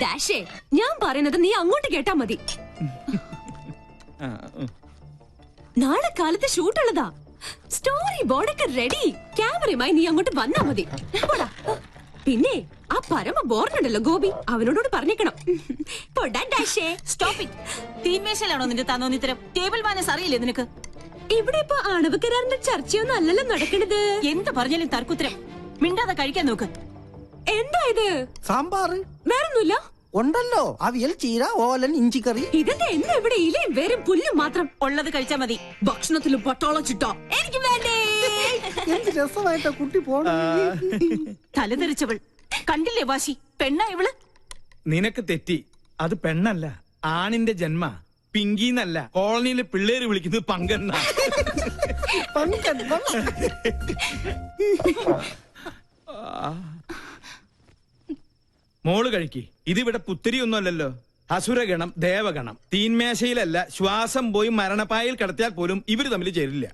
ഡാഷേ, ഞാൻ പറയുന്നത് നീ അങ്ങോട്ട് കേട്ടാ മതി. നാളെ കാലത്ത് ഷൂട്ടുള്ളതാ. സ്റ്റോറി ബോർഡൊക്കെ റെഡി. ക്യാമറയുമായി നീ അങ്ങോട്ട് വന്നാ മതി. പിന്നെ ആ പരമ ബോർഡുണ്ടല്ലോ ഗോപി, അവനോട് പറഞ്ഞേക്കണം. തീന്മേശയിലാണോ നിന്റെ തന്നോന്നിത്തരം? ടേബിൾ മാനേഴ്സ് അറിയില്ലേ നിനക്ക്? ഇവിടെ ഇപ്പൊ ആണവ കരാറിന്റെ ചർച്ചയൊന്നും അല്ലല്ലോ നടക്കണത്. എന്ത് പറഞ്ഞാലും തർക്കുത്തരം. മിണ്ടാതെ കഴിക്കാൻ നോക്ക്. എന്താ ഇത്? സാമ്പാർ വേറൊന്നുമില്ല ഉണ്ടല്ലോ. അവിയൽ, ചീര, ഓലൻ, ഇഞ്ചിക്കറി. ഇതെന്താ എന്നും ഇവിടെ ഇലയും വേറെ പുല്ലും മാത്രം? ഉള്ളത് കഴിച്ചാ മതി. ഭക്ഷണത്തിലും പട്ടാളം ചിട്ടോ. എനിക്ക് വേണ്ടേ. എന്ത് രസമായിട്ടാ കുട്ടി പോണ. തലതെറിച്ചവൾ കണ്ടില്ലേ വാശി? പെണ്ണാ ഇവള്? നിനക്ക് തെറ്റി. അത് പെണ്ണല്ല, ആണിന്റെ ജന്മ. പിങ്കിന്നല്ല, കോളനിയിലെ പിള്ളേര് വിളിക്കുന്നത് പങ്കെണ്ണ. മോള് കഴിക്ക്. ഇതിവിടെ പുത്തിരിയൊന്നും അല്ലല്ലോ. അസുരഗണം, ദേവഗണം. തീന്മേശയിലല്ല, ശ്വാസം പോയി മരണപ്പായിൽ കിടത്തിയാൽ പോലും ഇവര് തമ്മിൽ ചേരില്ല.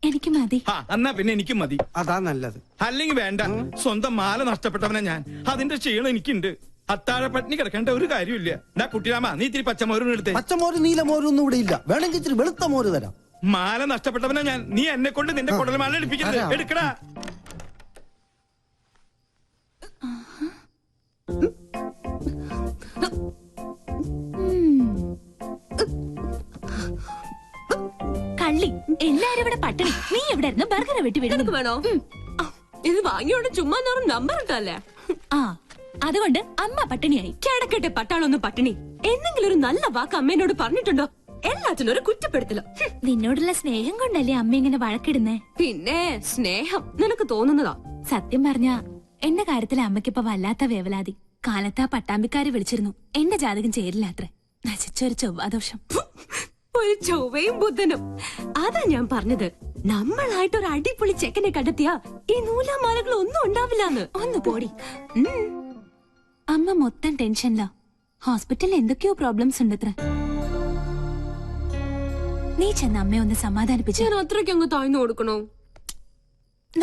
എനിക്ക് മതി. എന്നാ പിന്നെ എനിക്കും മതി. അതാ നല്ലത്. അല്ലെങ്കിൽ വേണ്ട. സ്വന്തം മാല നഷ്ടപ്പെട്ടവനെ ഞാൻ. അതിന്റെ ക്ഷീണം എനിക്കുണ്ട്. അത്താഴ പട്ടിണി കിടക്കേണ്ട ഒരു കാര്യമില്ല. എന്നാ കുട്ടിരാമ, നീ ഇത്തിരി പച്ചമോരും എടുത്തേ. പച്ചമോര് നീലമോരും ഒന്നും ഇവിടെ ഇല്ല. വേണമെങ്കിൽ ഇത്തിരി വെളുത്ത മോര് തരാം. മാല നഷ്ടപ്പെട്ടവനെ ഞാൻ. നീ എന്നെ കൊണ്ട് നിന്റെ കുടൽമാല എടുപ്പിക്കരുത്. എടുക്കടാ. കള്ളി, എല്ലാരും ഇവിടെ പട്ടിണി. നീ എവിടെ ഇരുന്ന് ബർഗർ വെട്ടി വീടുന്നു വേണോ? ഇത് വാങ്ങിയോണ്ട് ചുമ്മാ നമ്പർ ഇട്ടല്ലേ. അതുകൊണ്ട് അമ്മ പട്ടിണിയായി. കിടക്കട്ടെ പട്ടാളൊന്നും പട്ടിണി. എന്തെങ്കിലും ഒരു നല്ല വാക്ക് അമ്മേനോട് പറഞ്ഞിട്ടുണ്ടോ? എല്ലാത്തിനും ഒരു കുറ്റപ്പെടുത്തലോ. നിന്നോടുള്ള സ്നേഹം കൊണ്ടല്ലേ അമ്മ ഇങ്ങനെ വഴക്കിടുന്നേ? പിന്നെ സ്നേഹം നിനക്ക് തോന്നുന്നതാ. സത്യം പറഞ്ഞ എന്റെ കാര്യത്തിൽ അമ്മയ്ക്കിപ്പോ വല്ലാത്ത വേവലാതി. കാലത്ത് ആ പട്ടാമ്പിക്കാരെ വിളിച്ചിരുന്നു. എന്റെ ജാതകം ചേരില്ല അത്രേ. നശിച്ചൊരു ചൊവ്വാദോഷം. ഒരു ചൊവ്വയും ബുധനും. അതാ ഞാൻ പറഞ്ഞത്, നമ്മളായിട്ട് ഒരു അടിപൊളി ചെക്കനെ കണ്ടെത്തിയാ ഈ നൂലാമാലകൾ ഒന്നും ഉണ്ടാവില്ലാന്ന്. ഒന്ന് പോടി. അമ്മ മൊത്തം ടെൻഷനിലാ. ഹോസ്പിറ്റലിൽ എന്തൊക്കെയോ പ്രോബ്ലംസ് ഉണ്ടത്ര. നീ ചെന്ന് അമ്മയെ ഒന്ന് സമാധാനിപ്പിച്ചു. ഞാൻ അത്രയ്ക്ക് അങ്ങ് താഴ്ന്നു കൊടുക്കണോ?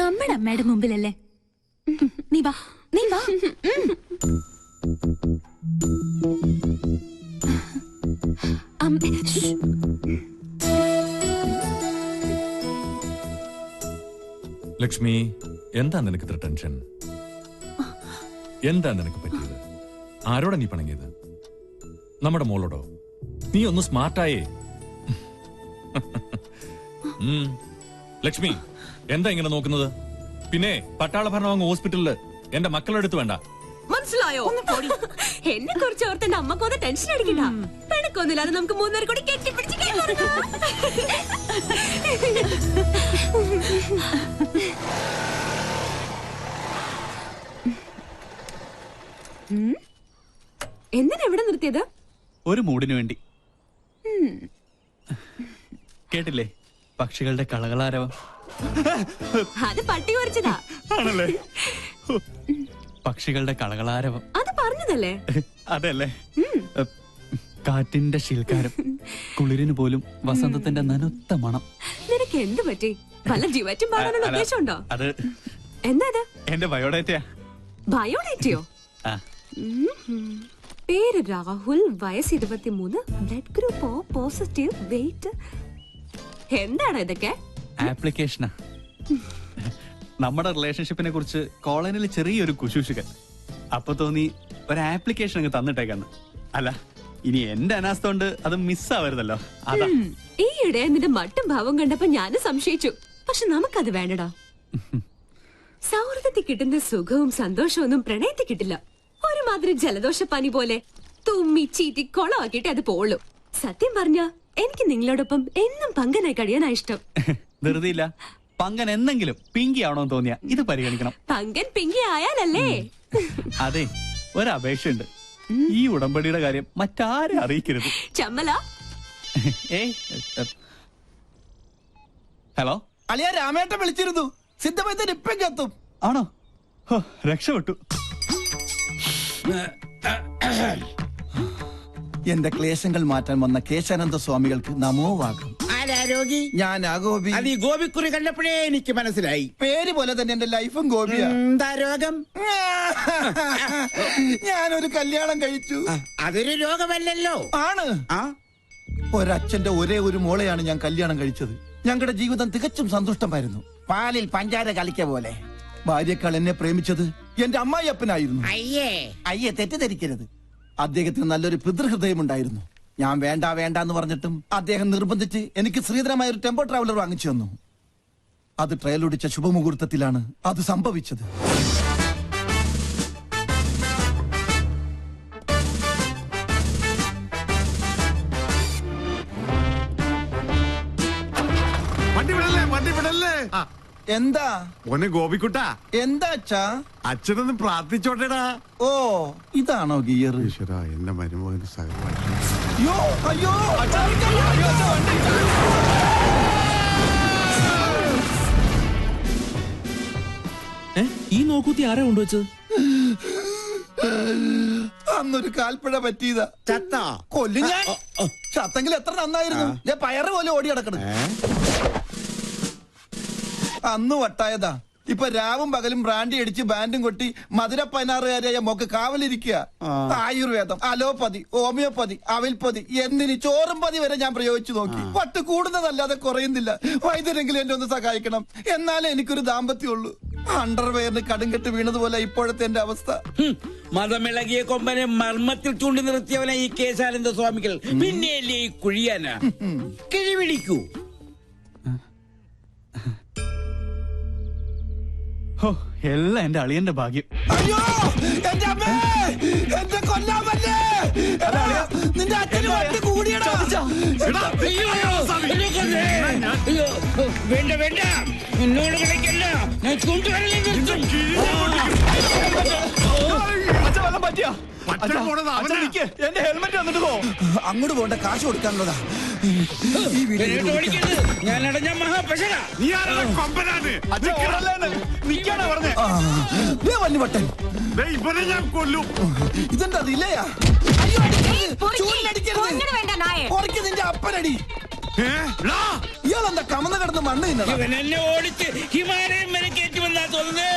നമ്മുടെ അമ്മയുടെ മുമ്പിലല്ലേ. നീ വാ, നീ വാ. ലക്ഷ്മി, എന്താ നിനക്ക് ഇത്ര ടെൻഷൻ? എന്താ നിനക്ക് പറ്റിയത്? ആരോടാ നീ പണങ്ങിയത്? നമ്മുടെ മോളോടോ? നീ ഒന്ന് സ്മാർട്ടായേ. ലക്ഷ്മി, എന്താ ഇങ്ങനെ നോക്കുന്നത്? പിന്നെ പട്ടാള ഭരണം അങ്ങ് ഹോസ്പിറ്റലില് എന്റെ മക്കളുടെ അടുത്ത് വേണ്ട. മനസ്സിലായോ? എന്നെ കുറിച്ച് ഓർത്ത് എന്റെ അമ്മക്കൊന്ന് ടെൻഷൻ അടിക്കണ്ട. പെണക്കൊന്നുമില്ലാതെ നമുക്ക് മൂന്നുപേർ കൂടി കെട്ടിപ്പിടിച്ച് എന്തിനാ എവിടെ നിർത്തിയത്? ഒരു മൂടിനു വേണ്ടി. കേട്ടില്ലേ പക്ഷികളുടെ കളകളാരവം? അത് പട്ടി കുറച്ചതാ. ആണല്ലേ? പക്ഷികളുടെ കളകളാരവം അത് പറഞ്ഞതല്ലേ? അതല്ലേ? കാറ്റിന്റെ ശീൽക്കാരം, കുളിരിന് പോലും വസന്തത്തിന്റെ നനുത്ത മണം. നിനക്ക് എന്ത് പറ്റി? വല്ല ജിവാറ്റും പാടാനുള്ള ഉദ്ദേശമുണ്ടോ? അത് എന്താ ഇത്? എന്റെ ബയോഡേറ്റയാ. ബയോഡേറ്റയോ? പേര് രാഹുൽ, വയസ്സ് 23, blood group O positive, weight. എന്താണ് ഇതൊക്കെ? ആപ്ലിക്കേഷനാ. നമ്മുടെ റിലേഷൻഷിപ്പിനെ കുറിച്ച് കോളനിയിൽ ചെറിയൊരു കുശൂഷുകൻ. അപ്പൊ തോന്നി ഒരു ആപ്ലിക്കേഷൻ അങ്ങ് തന്നിട്ടേക്കാന്ന്. അല്ല, ഇനി എന്റെ അനാസ്ഥ കൊണ്ട് അത് മിസ്സാവരുതല്ലോ. അതാ. ഈയിടെ നിന്റെ മട്ടും ഭാവം കണ്ടപ്പോ ഞാനും സംശയിച്ചു. പക്ഷെ നമുക്കത് വേണ്ടടാ. സൗഹൃദത്തിൽ കിട്ടുന്ന സുഖവും സന്തോഷവും ഒന്നും പ്രണയത്തിൽ കിട്ടില്ല. ഒരുമാതിരി ജലദോഷപ്പനി പോലെ തുമ്മി ചീറ്റി കൊളമാക്കിയിട്ട് അത് പോളൂ. സത്യം പറഞ്ഞ എനിക്ക് നിങ്ങളോടൊപ്പം എന്നും പങ്കനായി കഴിയാനാ ഇഷ്ടം. ധൃതിയില്ല. പങ്കൻ എന്തെങ്കിലും പിങ്കി ആണോന്ന് തോന്നിയാ ഇത് പരിഗണിക്കണം. പങ്കൻ പിങ്കി ആയാലല്ലേ? അതെ, ഒരപേക്ഷയുണ്ട്. ഈ ഉടമ്പടിയുടെ കാര്യം മറ്റാരും അറിയിക്കരുത്. ചമ്മല. ഹലോ, അളിയാ രാമേട്ടൻ വിളിച്ചിരുന്നു. സിദ്ധമൈത്തൻ ഇപ്പം കത്തും. ആണോ? രക്ഷപ്പെട്ടു. എന്റെ ക്ലേശങ്ങൾ മാറ്റാൻ വന്ന കേശാനന്ദ സ്വാമികൾക്ക് നമോവാകം. രോഗി? ഞാൻ ആ ഗോപി. അത് ഈ ഗോപിക്കുറി കണ്ടപ്പോഴേ എനിക്ക് മനസ്സിലായി. പേര് പോലെ തന്നെ എന്റെ ലൈഫും ഗോപിയാ. എന്താ രോഗം? ഞാനൊരു കല്യാണം കഴിച്ചു. അതൊരു രോഗമല്ലല്ലോ. ആണ്. ആ ഒരച്ഛന്റെ ഒരേ ഒരു മോളെയാണ് ഞാൻ കല്യാണം കഴിച്ചത്. ഞങ്ങളുടെ ജീവിതം തികച്ചും സന്തുഷ്ടമായിരുന്നു. പാലിൽ പഞ്ചാര കളിക്ക പോലെ. ഭാര്യക്കാൾ എന്നെ പ്രേമിച്ചത് എന്റെ അമ്മായിയപ്പനായിരുന്നു. അയ്യേ അയ്യെ തെറ്റിദ്ധരിക്കരുത്. അദ്ദേഹത്തിന് നല്ലൊരു പിതൃഹൃദയമുണ്ടായിരുന്നു. ഞാൻ വേണ്ട വേണ്ട എന്ന് പറഞ്ഞിട്ടും അദ്ദേഹം നിർബന്ധിച്ച് എനിക്ക് ശ്രീധരമായ ഒരു ടെമ്പോ ട്രാവലർ വാങ്ങിച്ചു തന്നു. അത് ട്രയലൊടിച്ച ശുഭമുഹൂർത്തത്തിലാണ് അത് സംഭവിച്ചത്. വണ്ടി വിടല്ലേ. എന്താ മോനെ ഗോപിക്കുട്ട, എന്താ അച്ഛാ? അച്ഛനൊന്ന് പ്രാർത്ഥിച്ചോട്ടേടാ. ഓ ഇതാണോ ഗിയർ? ഈശ്വര, എന്റെ മരുമകന് സഹമായി. അയ്യോ അയ്യോ ഈ നോക്കൂത്തി ആരാ കൊണ്ടുവച്ചത്? അന്നൊരു കാൽപ്പഴ പറ്റിയതാ. ചത്ത കൊല്ലും ഞാൻ. ചത്തെങ്കിൽ എത്ര നന്നായിരുന്നു. ഞാൻ പയറ് പോലെ ഓടി കിടക്കണം. അന്ന് വട്ടായതാ. ഇപ്പൊ രാവും പകലും ബ്രാൻഡി അടിച്ച് ബാൻഡും കൊട്ടി മധുര 16-കാരിയായ മോക്ക് കാവലിരിക്കുക. ആയുർവേദം, അലോപ്പതി, ഹോമിയോപ്പതി, അവിൽപ്പതി, എന്തിന് ചോറും പതി വരെ ഞാൻ പ്രയോഗിച്ചു നോക്കി. പട്ട് കൂടുന്നതല്ലാതെ കുറയുന്നില്ല. വൈദ്യരെങ്കിലും എന്നെ ഒന്ന് സഹായിക്കണം. എന്നാലേ എനിക്കൊരു ദാമ്പത്യമുള്ളൂ. അണ്ടർവെയറിന് കടുങ്കെട്ട് വീണതുപോലെ ഇപ്പോഴത്തെ എന്റെ അവസ്ഥ. മതമിളകിയ കൊമ്പനെ മർമ്മത്തിൽ ചൂണ്ടി നിർത്തിയവനെ ഈ കേശാനന്ദ സ്വാമികൾ പിന്നെയല്ലേ ഈ കുഴിയാന കിഴിപിടിക്കൂ. എല്ലാം എന്റെ അളിയന്റെ ഭാഗ്യം. അയ്യോ എന്റെ അമ്മേ, എന്റെ കൊല്ലാമല്ലേ. നിന്റെ അച്ഛന് വണ്ടി കൂടിയടാ. അയ്യോ വേണ്ട വേണ്ട, എന്നോട് കളിക്കല്ല. ഞാൻ ചൂണ്ടുവരലേ നിർത്തും. എന്റെ ഹെൽമെറ്റ് വന്നിട്ട് പോ. അങ്ങോട്ട് പോണ്ട, കാശ് കൊടുക്കാനുള്ളതാ. ഈ വീട്ടിൽ ഓടിക്കരുത്, ഞാൻ അടഞ്ഞ മഹാപശക. നീ ആരാ കൊമ്പനാണ്? വല്ലുവട്ടൻ. ഇവനെ ഞാൻ കൊല്ലും. ഇതെന്താ ഇല്ലയാ? അയ്യോ ചൂടിനടിക്കരുത്. നിന്റെ അപ്പനടി. ഇയാളെന്താ കമന്ന് കിടന്ന് മണ്ണ് തിന്നണം. ഇവൻ എന്നെ ഓടിച്ച് ഹിമാലയം വരെ കയറ്റുമെന്നാ തോന്നുന്നത്.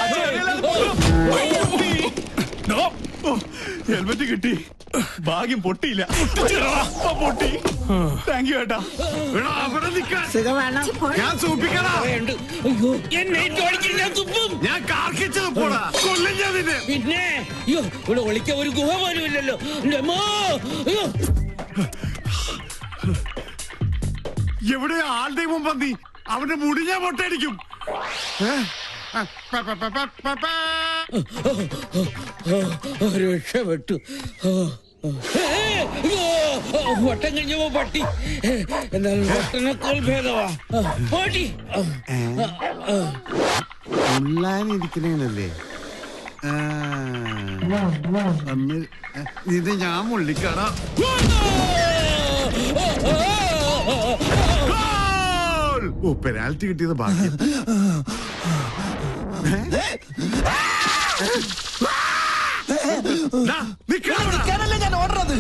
ഹെൽമെറ്റ് കിട്ടി, ഭാഗ്യം പൊട്ടിയില്ല. പൊട്ടി. താങ്ക് യു ഏട്ടാ. അവിടെ നിൽക്കാൻ ഞാൻ സൂപ്പിക്കണ. അയ്യോ എന്നെ ഓടിക്കില്ല, തുപ്പും. ഞാൻ കാർക്കിച്ചത് പോടാ. കൊല്ലും ഞാൻ നിന്നെ. പിന്നെ അയ്യോ ഇവിടെ ഒളിക്കാൻ ഒരു ഗുഹ പോലും ഇല്ലല്ലോ. അയ്യോ എവിടെ ആളുടെ മുമ്പ് നീ അവന്റെ മുടി ഞാൻ പൊട്ടടിക്കും. രക്ഷപ്പെട്ടു. വട്ടം കഴിഞ്ഞപ്പോ പട്ടി, എന്നാൽ വട്ടനേക്കാൾ ഭേദവാ പട്ടി. ഉള്ളാനിരിക്കണേനല്ലേ ഇത് ഞാൻ മുള്ളിക്കാടാ. ഓ പെനാൽറ്റി കിട്ടിയത് ഭാഗ്യം. ഞാൻ ഓടുന്നത്.